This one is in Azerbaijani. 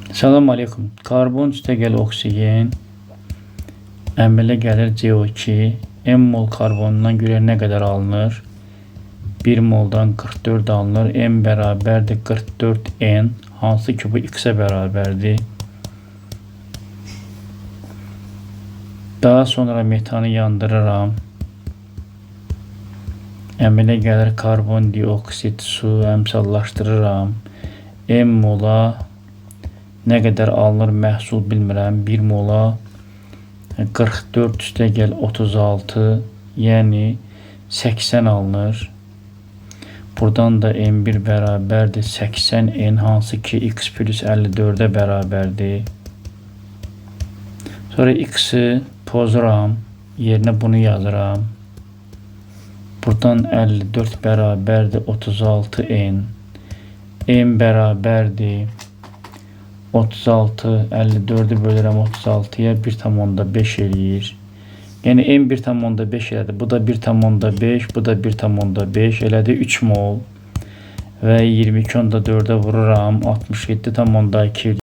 Salam aleykum. Karbon üstə gəlir oksigen, əmələ gəlir CO2. M mol karbondan görə nə qədər alınır? 1 moldan 44 alınır. M bərabərdir 44 N, hansı ki bu X-ə bərabərdir. Daha sonra metanı yandırıram. Əmələ gəlir karbon dioksid, su, əmsallaşdırıram. M mola nə qədər alınır məhsul bilmirəm. 1 mola 44 üstə gəl 36, yəni 80 alınır. Buradan da M1 bərabərdir 80 N, hansı ki X plus 54-ə bərabərdir. Sonra X-i pozuram, yerinə bunu yazıram. Buradan 54 bərabərdir 36 N. M bərabərdir 36, 54'ü bölürəm 36'ya 1,5 eləyir. Yəni M 1,5 elədi. Bu da 1,5, bu da 1,5 elədi 3 mol. Və 22 onda 4'ə vururam 67,2